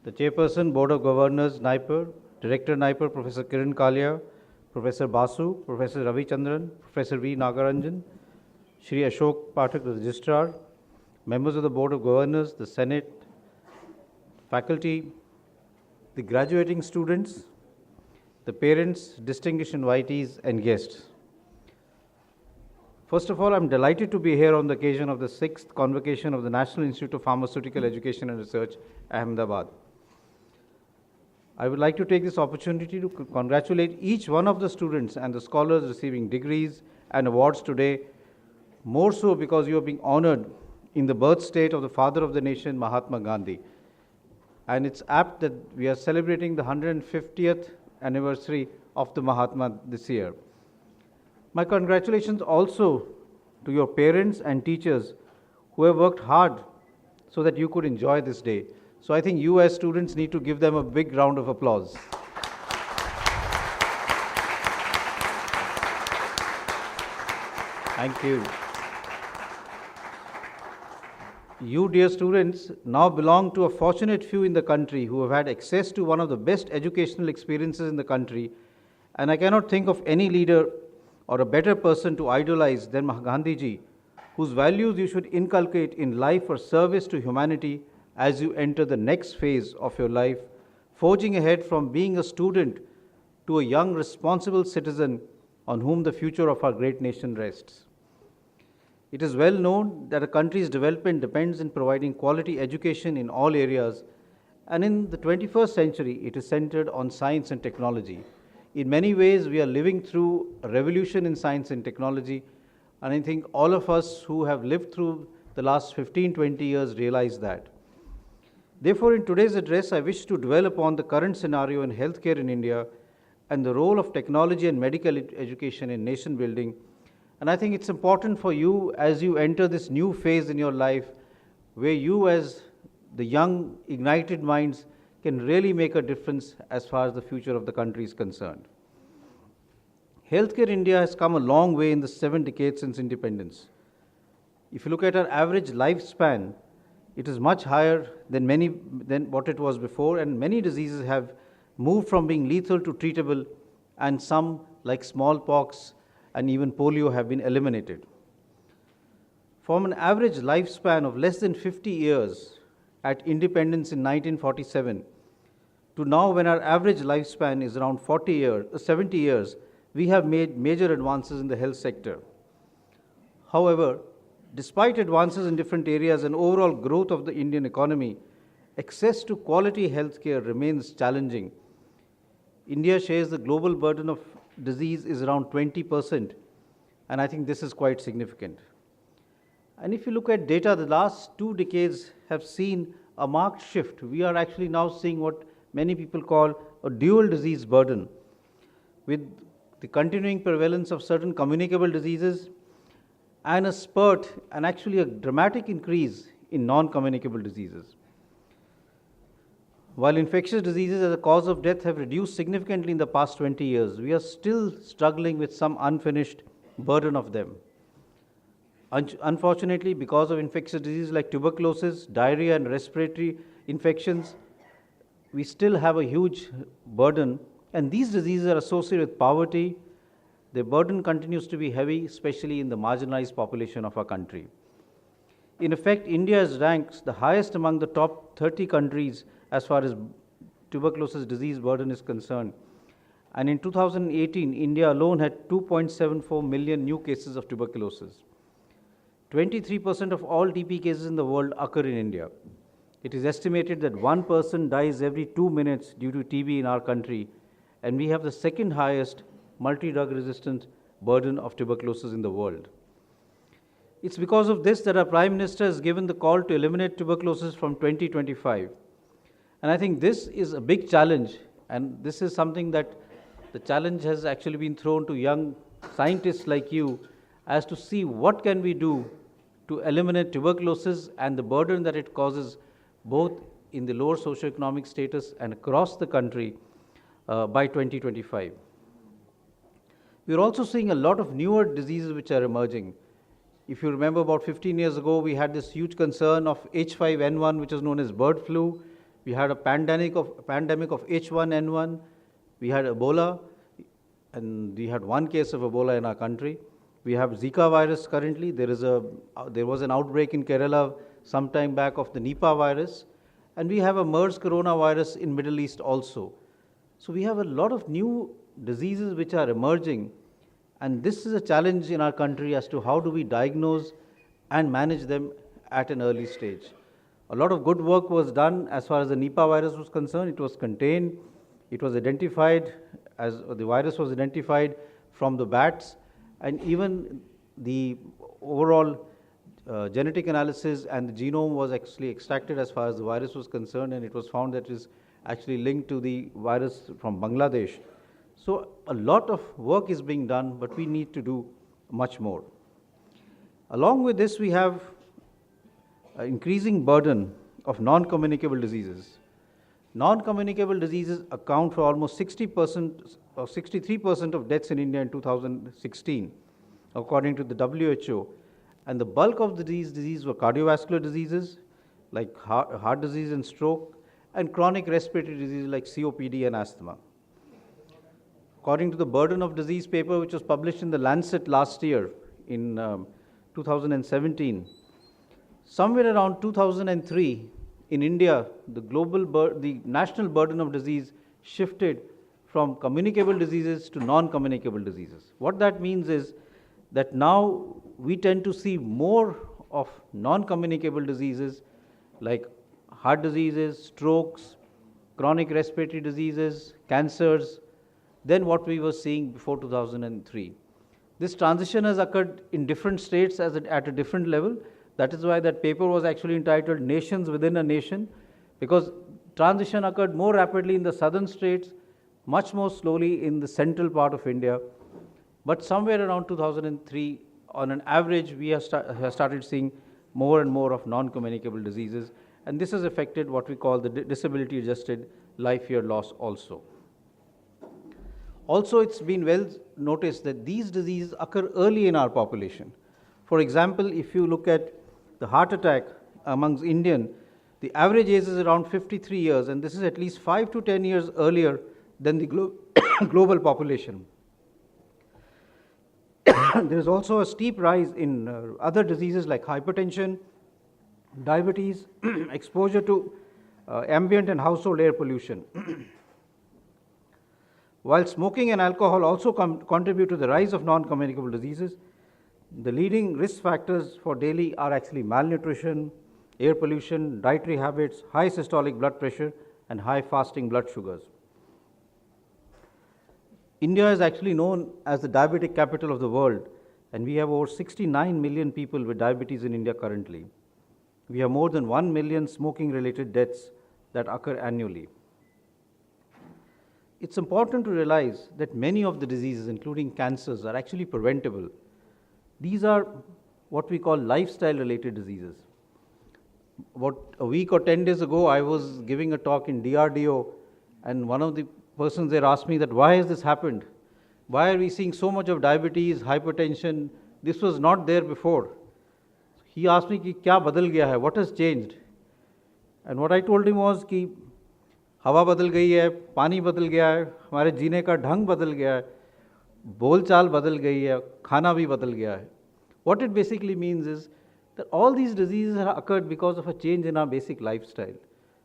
the Chairperson, Board of Governors, NIPER, Director NIPER, Professor Kiran Kalia, Professor Basu, Professor Ravi Chandran, Professor V. Nagaranjan, Shri Ashok Pathak, the Registrar, members of the Board of Governors, the Senate, faculty, the graduating students, the parents, distinguished invitees, and guests. First of all, I'm delighted to be here on the occasion of the 6th Convocation of the National Institute of Pharmaceutical Education and Research, Ahmedabad. I would like to take this opportunity to congratulate each one of the students and the scholars receiving degrees and awards today, more so because you are being honored in the birth state of the father of the nation, Mahatma Gandhi. And it's apt that we are celebrating the 150th anniversary of the Mahatma this year. My congratulations also to your parents and teachers who have worked hard so that you could enjoy this day. So I think you as students need to give them a big round of applause. Thank you. You, dear students, now belong to a fortunate few in the country who have had access to one of the best educational experiences in the country, and I cannot think of any leader or a better person to idolize than Gandhiji, whose values you should inculcate in life for service to humanity as you enter the next phase of your life, forging ahead from being a student to a young, responsible citizen on whom the future of our great nation rests. It is well known that a country's development depends on providing quality education in all areas, and in the 21st century, it is centered on science and technology. In many ways, we are living through a revolution in science and technology, and I think all of us who have lived through the last 15-20 years realize that. Therefore, in today's address, I wish to dwell upon the current scenario in healthcare in India and the role of technology and medical education in nation building. And I think it's important for you as you enter this new phase in your life where you as the young, ignited minds can really make a difference as far as the future of the country is concerned. Healthcare in India has come a long way in the 7 decades since independence. If you look at our average lifespan, it is much higher than what it was before, and many diseases have moved from being lethal to treatable, and some, like smallpox and even polio, have been eliminated. From an average lifespan of less than 50 years at independence in 1947, to now when our average lifespan is around 70 years, we have made major advances in the health sector. However, despite advances in different areas and overall growth of the Indian economy, access to quality healthcare remains challenging. India shares the global burden of disease is around 20%, and I think this is quite significant. And if you look at data, the last 2 decades have seen a marked shift. We are actually now seeing what many people call a dual disease burden, with the continuing prevalence of certain communicable diseases and a spurt and actually a dramatic increase in non-communicable diseases. While infectious diseases as a cause of death have reduced significantly in the past 20 years, we are still struggling with some unfinished burden of them. Unfortunately, because of infectious diseases like tuberculosis, diarrhea, and respiratory infections, we still have a huge burden, and these diseases are associated with poverty. The burden continues to be heavy, especially in the marginalized population of our country. In effect, India is ranked the highest among the top 30 countries as far as tuberculosis disease burden is concerned. And in 2018, India alone had 2.74 million new cases of tuberculosis. 23% of all TB cases in the world occur in India. It is estimated that 1 person dies every 2 minutes due to TB in our country, and we have the second highest multi-drug resistant burden of tuberculosis in the world. It's because of this that our Prime Minister has given the call to eliminate tuberculosis from 2025. And I think this is a big challenge, and this is something that the challenge has actually been thrown to young scientists like you as to see what can we do to eliminate tuberculosis and the burden that it causes both in the lower socioeconomic status and across the country by 2025. We're also seeing a lot of newer diseases which are emerging. If you remember, about 15 years ago, we had this huge concern of H5N1, which is known as bird flu. We had a pandemic of H1N1. We had Ebola, and we had one case of Ebola in our country. We have Zika virus currently. There was an outbreak in Kerala some time back of the Nipah virus, and we have a MERS coronavirus in Middle East also. So we have a lot of new diseases which are emerging, and this is a challenge in our country as to how do we diagnose and manage them at an early stage. A lot of good work was done as far as the Nipah virus was concerned. It was contained, it was identified, as the virus was identified from the bats, and even the overall genetic analysis and the genome was actually extracted as far as the virus was concerned, and it was found that it is actually linked to the virus from Bangladesh. So a lot of work is being done, but we need to do much more. Along with this, we have an increasing burden of non-communicable diseases. Non-communicable diseases account for almost 60% or 63% of deaths in India in 2016, according to the WHO. And the bulk of these diseases were cardiovascular diseases like heart disease and stroke, and chronic respiratory diseases like COPD and asthma. According to the burden of disease paper, which was published in the Lancet last year in 2017, somewhere around 2003, in India, the national burden of disease shifted from communicable diseases to non-communicable diseases. What that means is that now we tend to see more of non-communicable diseases like heart diseases, strokes, chronic respiratory diseases, cancers, than what we were seeing before 2003. This transition has occurred in different states at a different level. That is why that paper was actually entitled Nations Within a Nation, because transition occurred more rapidly in the southern states, much more slowly in the central part of India. But somewhere around 2003, on an average, we have started seeing more and more of non-communicable diseases, and this has affected what we call the disability-adjusted life year loss also. Also, it's been well noticed that these diseases occur early in our population. For example, if you look at the heart attack amongst Indian, the average age is around 53 years, and this is at least 5 to 10 years earlier than the global population. There is also a steep rise in other diseases like hypertension, diabetes, exposure to ambient and household air pollution. While smoking and alcohol also contribute to the rise of non-communicable diseases, the leading risk factors for daily are actually malnutrition, air pollution, dietary habits, high systolic blood pressure, and high fasting blood sugars. India is actually known as the diabetic capital of the world, and we have over 69 million people with diabetes in India currently. We have more than 1 million smoking-related deaths that occur annually. It's important to realize that many of the diseases, including cancers, are actually preventable. These are what we call lifestyle-related diseases. About a week or 10 days ago, I was giving a talk in DRDO, and one of the persons there asked me that why has this happened? Why are we seeing so much of diabetes, hypertension? This was not there before. He asked me, कि क्या बदल गया है? What has changed? And what I told him was कि हवा बदल गई है, पानी बदल गया है, हमारे जीने का ढंग बदल गया है, बोलचाल बदल गई है, खाना भी बदल गया है. What it basically means is that all these diseases have occurred because of a change in our basic lifestyle.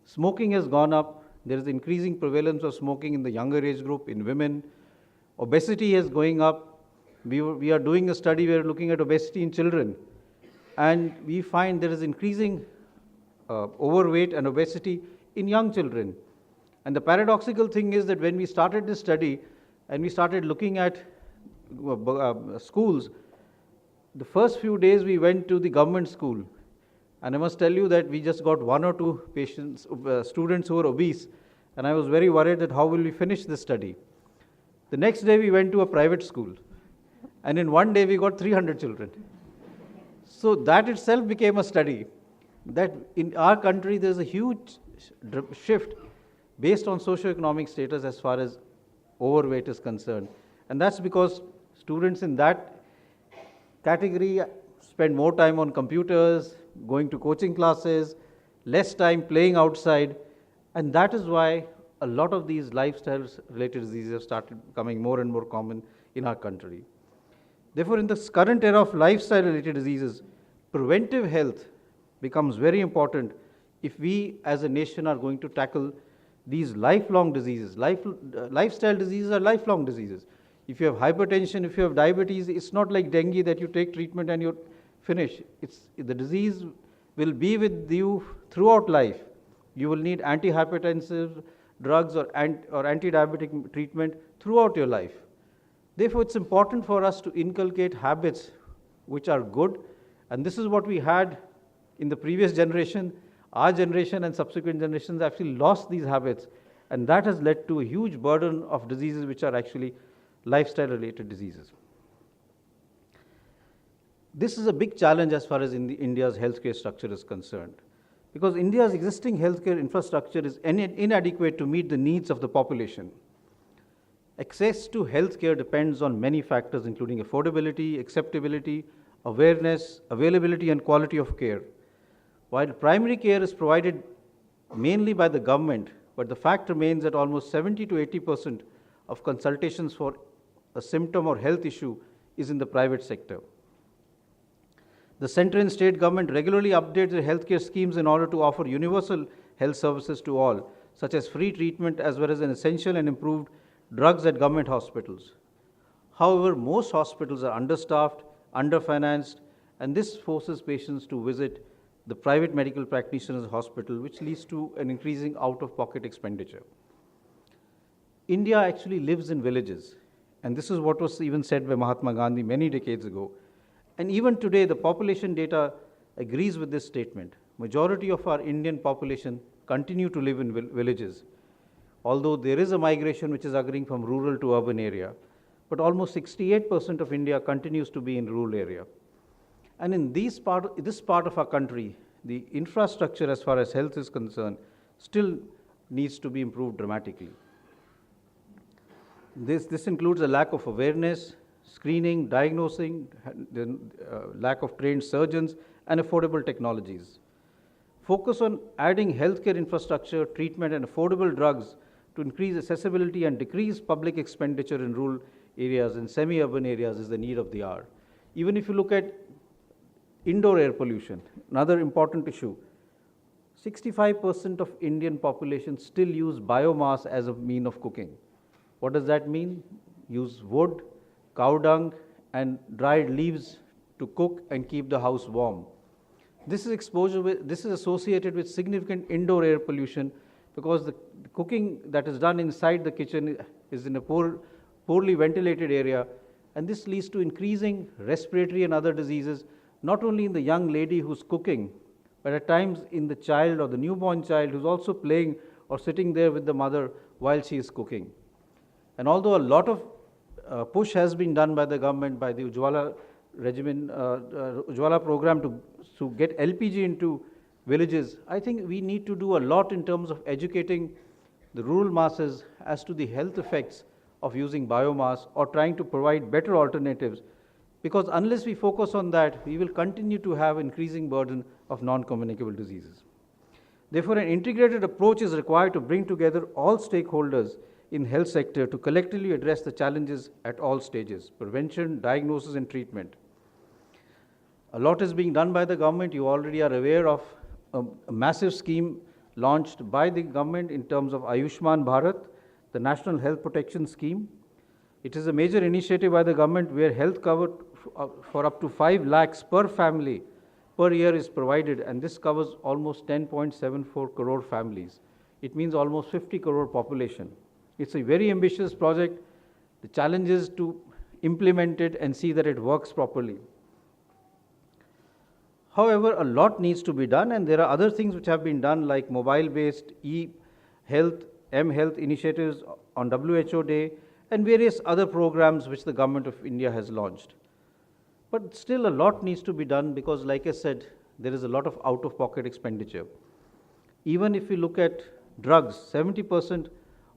Smoking has gone up. There is increasing prevalence of smoking in the younger age group, in women. Obesity is going up. We are doing a study, we are looking at obesity in children. And we find there is increasing overweight and obesity in young children. And the paradoxical thing is that when we started this study and we started looking at schools, the first few days we went to the government school. And I must tell you that we just got 1 or 2 students who were obese. And I was very worried that how will we finish this study. The next day we went to a private school. And in one day we got 300 children. So that itself became a study. That in our country there's a huge shift based on socioeconomic status as far as overweight is concerned. And that's because students in that category spend more time on computers, going to coaching classes, less time playing outside, And that is why a lot of these lifestyle-related diseases have started becoming more and more common in our country. Therefore, in this current era of lifestyle-related diseases, preventive health becomes very important if we as a nation are going to tackle these lifelong diseases. Lifestyle diseases are lifelong diseases. If you have hypertension, if you have diabetes, it's not like dengue that you take treatment and you're finished. The disease will be with you throughout life. You will need antihypertensive drugs or anti-diabetic treatment throughout your life. Therefore, it's important for us to inculcate habits which are good, and this is what we had in the previous generation. Our generation and subsequent generations actually lost these habits, and that has led to a huge burden of diseases which are actually lifestyle-related diseases. This is a big challenge as far as India's healthcare structure is concerned, because India's existing healthcare infrastructure is inadequate to meet the needs of the population. Access to healthcare depends on many factors, including affordability, acceptability, awareness, availability, and quality of care. While primary care is provided mainly by the government, but the fact remains that almost 70 to 80% of consultations for a symptom or health issue is in the private sector. The central and state government regularly updates their healthcare schemes in order to offer universal health services to all, such as free treatment as well as an essential and improved drugs at government hospitals. However, most hospitals are understaffed, underfinanced, and this forces patients to visit the private medical practitioner's hospital, which leads to an increasing out-of-pocket expenditure. India actually lives in villages, and this is what was even said by Mahatma Gandhi many decades ago. And even today, the population data agrees with this statement. Majority of our Indian population continue to live in villages, although there is a migration which is occurring from rural to urban area, but almost 68% of India continues to be in rural area. And in this part of our country, the infrastructure as far as health is concerned still needs to be improved dramatically. This includes a lack of awareness, screening, diagnosing, the lack of trained surgeons, and affordable technologies. Focus on adding healthcare infrastructure, treatment, and affordable drugs to increase accessibility and decrease public expenditure in rural areas and semi-urban areas is the need of the hour. Even if you look at indoor air pollution, another important issue, 65% of Indian population still use biomass as a mean of cooking. What does that mean? Use wood, cow dung, and dried leaves to cook and keep the house warm. This is associated with significant indoor air pollution because the cooking that is done inside the kitchen is in a poorly ventilated area, and this leads to increasing respiratory and other diseases, not only in the young lady who's cooking, but at times in the child or the newborn child who's also playing or sitting there with the mother while she is cooking. And although a lot of push has been done by the government, by the Ujjwala program to get LPG into villages, I think we need to do a lot in terms of educating the rural masses as to the health effects of using biomass or trying to provide better alternatives, because unless we focus on that, we will continue to have increasing burden of non-communicable diseases. Therefore, an integrated approach is required to bring together all stakeholders in health sector to collectively address the challenges at all stages: prevention, diagnosis, and treatment. A lot is being done by the government. You already are aware of a massive scheme launched by the government in terms of Ayushman Bharat, the National Health Protection Scheme. It is a major initiative by the government where health cover for up to 5 lakhs per family per year is provided, and this covers almost 10.74 crore families. It means almost 50 crore population. It's a very ambitious project. The challenge is to implement it and see that it works properly. However, a lot needs to be done, and there are other things which have been done, like mobile-based e-health, m-health initiatives on WHO Day, and various other programs which the government of India has launched. But still a lot needs to be done because, like I said, there is a lot of out-of-pocket expenditure. Even if we look at drugs, 70%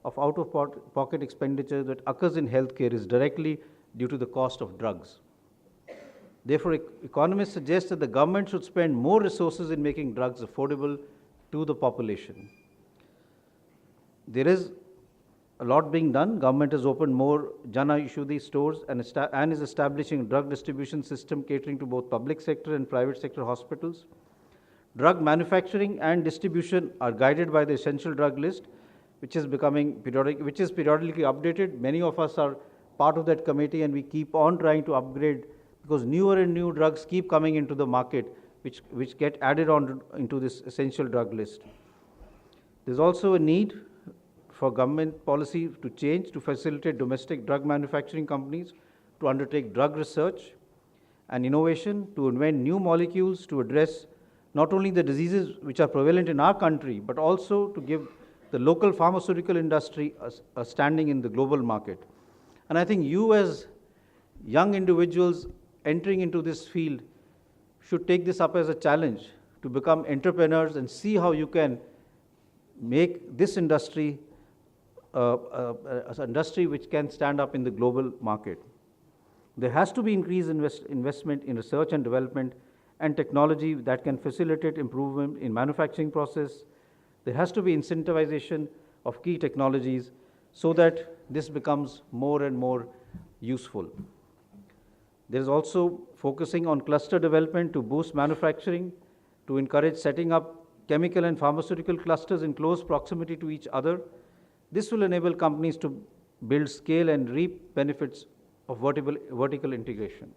of out-of-pocket expenditure that occurs in healthcare is directly due to the cost of drugs. Therefore, economists suggest that the government should spend more resources in making drugs affordable to the population. there is a lot being done. Government has opened more Jana Ishudi stores and is establishing a drug distribution system catering to both public sector and private sector hospitals. Drug manufacturing and distribution are guided by the essential drug list, which is periodically updated. Many of us are part of that committee, and we keep on trying to upgrade because newer and new drugs keep coming into the market, which get added on into this essential drug list. There's also a need for government policy to change to facilitate domestic drug manufacturing companies to undertake drug research and innovation, to invent new molecules to address not only the diseases which are prevalent in our country, but also to give the local pharmaceutical industry a standing in the global market. And I think you as young individuals entering into this field should take this up as a challenge to become entrepreneurs and see how you can make this industry an industry which can stand up in the global market. There has to be increased investment in research and development and technology that can facilitate improvement in manufacturing process. There has to be incentivization of key technologies so that this becomes more and more useful. There is also focusing on cluster development to boost manufacturing, to encourage setting up chemical and pharmaceutical clusters in close proximity to each other. This will enable companies to build scale and reap benefits of vertical integration.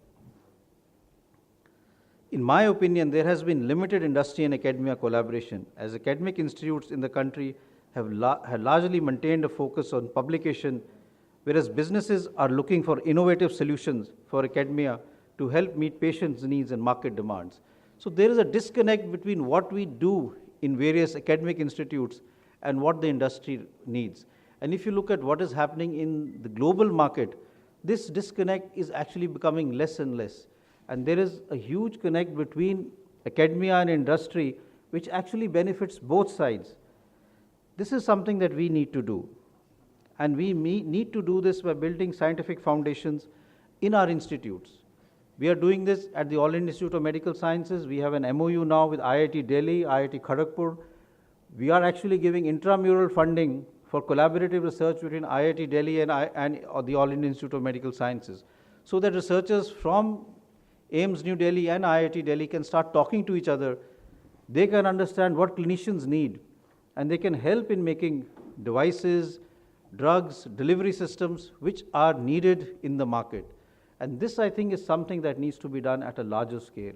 In my opinion, there has been limited industry and academia collaboration, as academic institutes in the country have largely maintained a focus on publication, whereas businesses are looking for innovative solutions for academia to help meet patients' needs and market demands. So there is a disconnect between what we do in various academic institutes and what the industry needs. And if you look at what is happening in the global market, this disconnect is actually becoming less and less. And there is a huge connect between academia and industry, which actually benefits both sides. This is something that we need to do. And we need to do this by building scientific foundations in our institutes. We are doing this at the All India Institute of Medical Sciences. We have an MOU now with IIT Delhi, IIT Kharagpur. We are actually giving intramural funding for collaborative research between IIT Delhi and the All India Institute of Medical Sciences, so that researchers from AIIMS New Delhi and IIT Delhi can start talking to each other. They can understand what clinicians need, and they can help in making devices, drugs, delivery systems which are needed in the market. And this, I think, is something that needs to be done at a larger scale.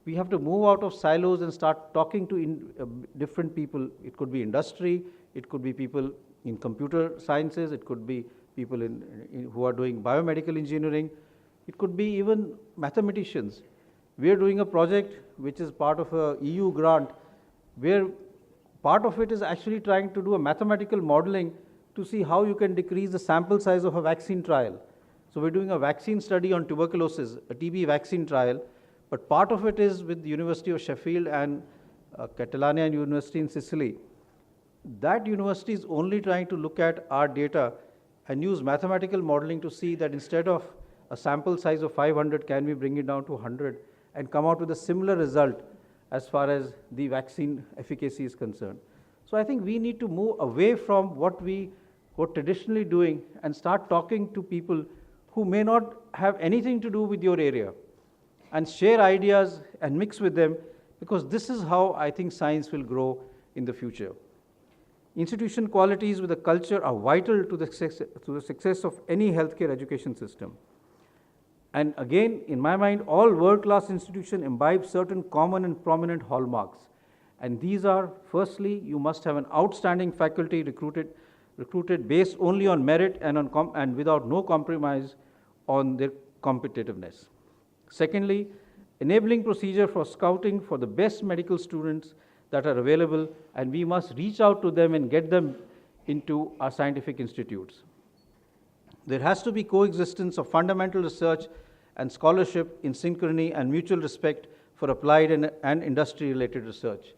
We have to move out of silos and start talking to different people. It could be industry, it could be people in computer sciences, it could be people who are doing biomedical engineering, it could be even mathematicians. We are doing a project which is part of a EU grant, where part of it is actually trying to do a mathematical modeling to see how you can decrease the sample size of a vaccine trial. So we're doing a vaccine study on tuberculosis, a TB vaccine trial, but part of it is with the University of Sheffield and Catalonia University in Sicily. That university is only trying to look at our data and use mathematical modeling to see that instead of a sample size of 500, can we bring it down to 100 and come out with a similar result as far as the vaccine efficacy is concerned. So I think we need to move away from what we were traditionally doing and start talking to people who may not have anything to do with your area, and share ideas and mix with them, because this is how I think science will grow in the future. Institution qualities with a culture are vital to the success of any healthcare education system. And again, in my mind, all world-class institutions imbibe certain common and prominent hallmarks. And these are, firstly, you must have an outstanding faculty recruited based only on merit and without no compromise on their competitiveness. Secondly, enabling procedure for scouting for the best medical students that are available, and we must reach out to them and get them into our scientific institutes. There has to be coexistence of fundamental research and scholarship in synchrony and mutual respect for applied and industry-related research.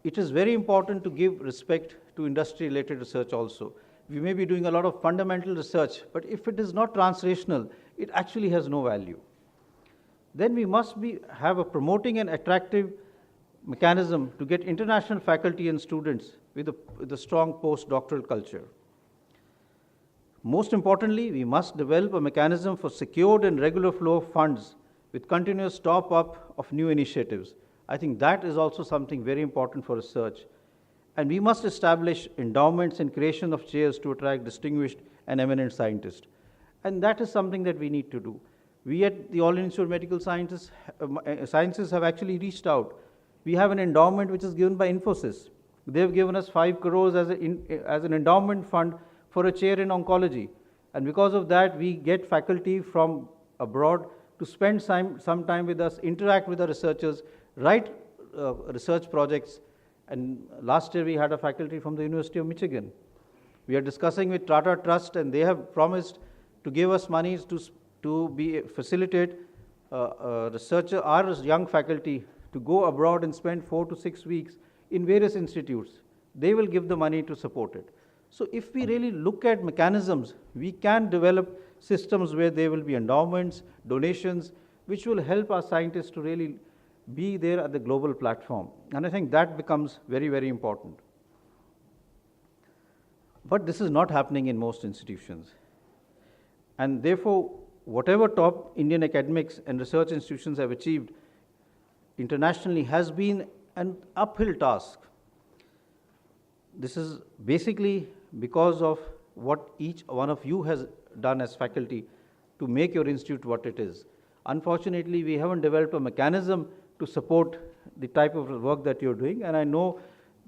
It is very important to give respect to industry-related research also. We may be doing a lot of fundamental research, but if it is not translational, it actually has no value. Then we must have a promoting and attractive mechanism to get international faculty and students with a strong postdoctoral culture. Most importantly, we must develop a mechanism for secured and regular flow of funds with continuous top-up of new initiatives. I think that is also something very important for research. And we must establish endowments and creation of chairs to attract distinguished and eminent scientists. And that is something that we need to do. We at the All India Institute of Medical Sciences have actually reached out. We have an endowment which is given by Infosys. They've given us 5 crores as an endowment fund for a chair in oncology. And because of that, we get faculty from abroad to spend some time with us, interact with the researchers, write research projects. And last year we had a faculty from the University of Michigan. We are discussing with Tata Trust, and they have promised to give us monies to facilitate our young faculty to go abroad and spend 4 to 6 weeks in various institutes. They will give the money to support it. So if we really look at mechanisms, we can develop systems where there will be endowments, donations, which will help our scientists to really be there at the global platform. And I think that becomes very, very important. But this is not happening in most institutions. And therefore, whatever top Indian academics and research institutions have achieved internationally has been an uphill task. This is basically because of what each one of you has done as faculty to make your institute what it is. Unfortunately, we haven't developed a mechanism to support the type of work that you're doing, and I know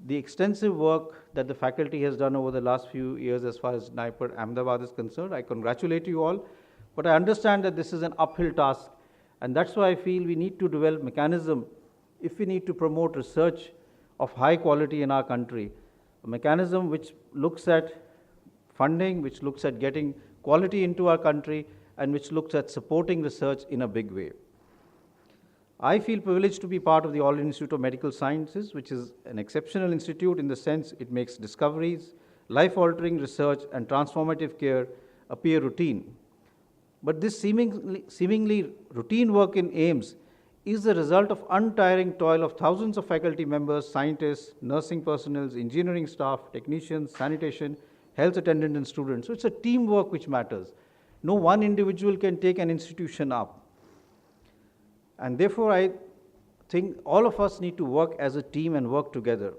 the extensive work that the faculty has done over the last few years as far as NIPER Ahmedabad is concerned. I congratulate you all, but I understand that this is an uphill task, and that's why I feel we need to develop mechanism if we need to promote research of high quality in our country, a mechanism which looks at funding, which looks at getting quality into our country, and which looks at supporting research in a big way. I feel privileged to be part of the All India Institute of Medical Sciences, which is an exceptional institute in the sense it makes discoveries, life-altering research, and transformative care appear routine. But this seemingly routine work in AIIMS is the result of untiring toil of thousands of faculty members, scientists, nursing personnel, engineering staff, technicians, sanitation, health attendants, and students. So it's a teamwork which matters. No one individual can take an institution up. And therefore, I think all of us need to work as a team and work together.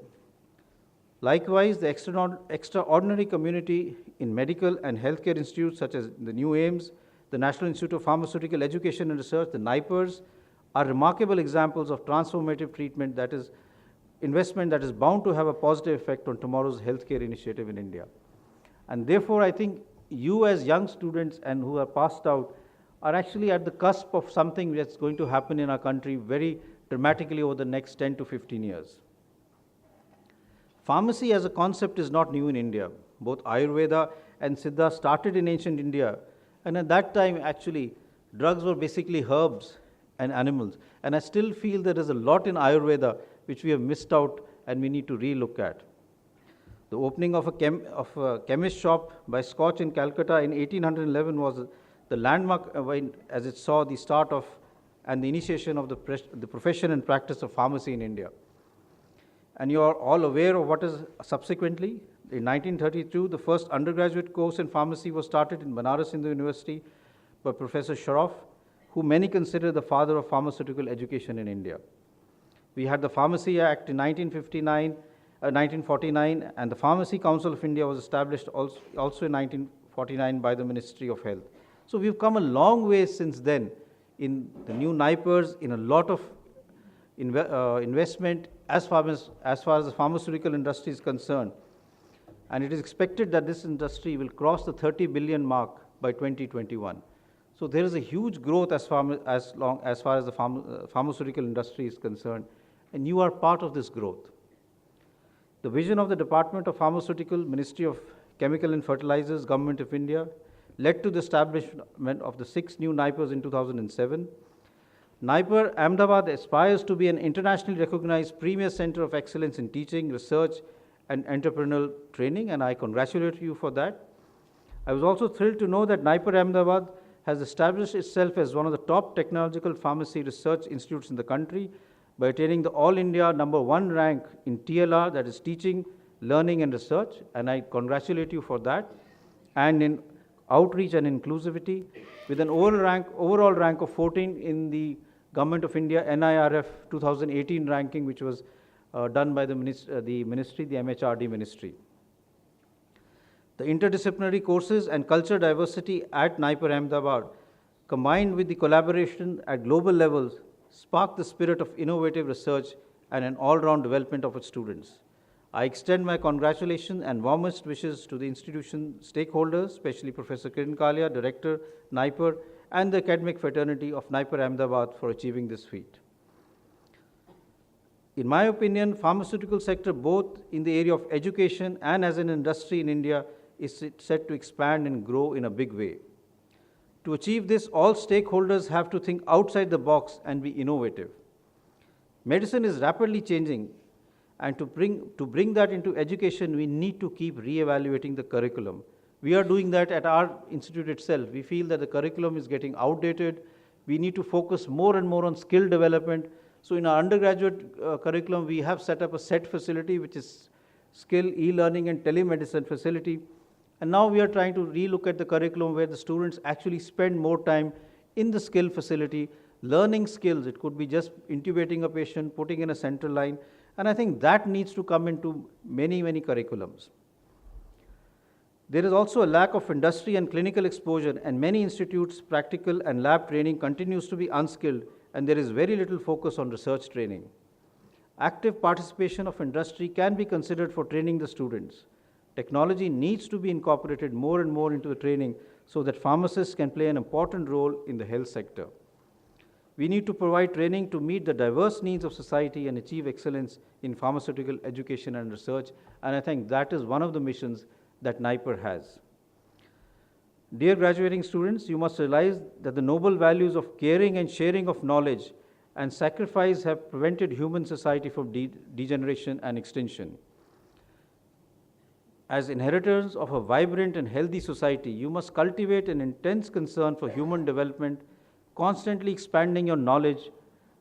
Likewise, the extraordinary community in medical and healthcare institutes such as the new AIIMS, the National Institute of Pharmaceutical Education and Research, the NIPERS, are remarkable examples of transformative treatment that is investment that is bound to have a positive effect on tomorrow's healthcare initiative in India. And therefore, I think you as young students and who are passed out are actually at the cusp of something that's going to happen in our country very dramatically over the next 10 to 15 years. Pharmacy as a concept is not new in India. Both Ayurveda and Siddha started in ancient India, and at that time actually drugs were basically herbs and animals. And I still feel there is a lot in Ayurveda which we have missed out and we need to re-look at. The opening of a chemist shop by Scotch in Calcutta in 1811 was the landmark as it saw the start of and the initiation of the profession and practice of pharmacy in India. And you are all aware of what is subsequently. In 1932, the first undergraduate course in pharmacy was started in Banaras Hindu University by Professor Prof, who many consider the father of pharmaceutical education in India. We had the Pharmacy Act in 1949, and the Pharmacy Council of India was established also in 1949 by the Ministry of Health. So we've come a long way since then in the new NIPERS, in a lot of investment as far as the pharmaceutical industry is concerned. And it is expected that this industry will cross the 30 billion mark by 2021. So there is a huge growth as far as the pharmaceutical industry is concerned, and you are part of this growth. The vision of the Department of Pharmaceutical, Ministry of Chemical and Fertilizers, Government of India, led to the establishment of the 6 new NIPERs in 2007. NIPER Ahmedabad aspires to be an internationally recognized premier center of excellence in teaching, research, and entrepreneurial training, and I congratulate you for that. I was also thrilled to know that NIPER Ahmedabad has established itself as one of the top technological pharmacy research institutes in the country, by attaining the All India #1 rank in TLR, that is Teaching, Learning and Research, and I congratulate you for that, and in Outreach and Inclusivity, with an overall rank of 14 in the Government of India NIRF 2018 ranking, which was done by the ministry, the MHRD ministry. The interdisciplinary courses and culture diversity at NIPER Ahmedabad, combined with the collaboration at global levels, spark the spirit of innovative research and an all-round development of its students. I extend my congratulations and warmest wishes to the institution stakeholders, especially Professor Kiran Kalia, Director, NIPER, and the academic fraternity of NIPER Ahmedabad for achieving this feat. In my opinion, pharmaceutical sector, both in the area of education and as an industry in India, is set to expand and grow in a big way. To achieve this, all stakeholders have to think outside the box and be innovative. Medicine is rapidly changing, and to bring that into education, we need to keep re-evaluating the curriculum. We are doing that at our institute itself. We feel that the curriculum is getting outdated. We need to focus more and more on skill development. So in our undergraduate curriculum, we have set up a SET facility, which is skill, e-learning and telemedicine facility. And now we are trying to relook at the curriculum where the students actually spend more time in the skill facility, learning skills. It could be just intubating a patient, putting in a central line. And I think that needs to come into many, many curriculums. There is also a lack of industry and clinical exposure, and many institutes' practical and lab training continues to be unskilled, and there is very little focus on research training. Active participation of industry can be considered for training the students. Technology needs to be incorporated more and more into the training so that pharmacists can play an important role in the health sector. We need to provide training to meet the diverse needs of society and achieve excellence in pharmaceutical education and research, and I think that is one of the missions that NIPER has. Dear graduating students, you must realize that the noble values of caring and sharing of knowledge and sacrifice have prevented human society from degeneration and extinction. As inheritors of a vibrant and healthy society, you must cultivate an intense concern for human development, constantly expanding your knowledge,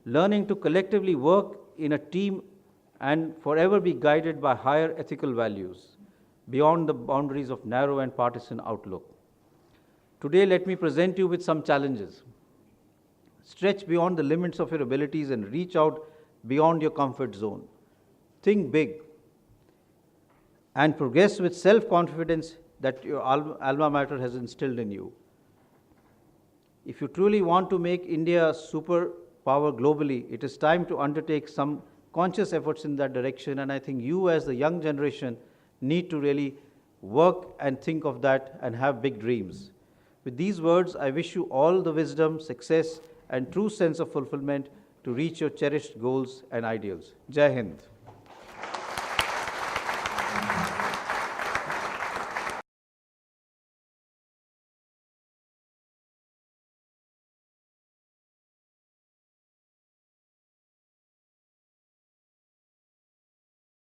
learning to collectively work in a team, and forever be guided by higher ethical values, beyond the boundaries of narrow and partisan outlook. Today, let me present you with some challenges. Stretch beyond the limits of your abilities and reach out beyond your comfort zone. Think big and progress with self-confidence that your alma mater has instilled in you. If you truly want to make India a superpower globally, it is time to undertake some conscious efforts in that direction, and I think you as the young generation need to really work and think of that and have big dreams. With these words, I wish you all the wisdom, success, and true sense of fulfillment to reach your cherished goals and ideals. Jai Hind.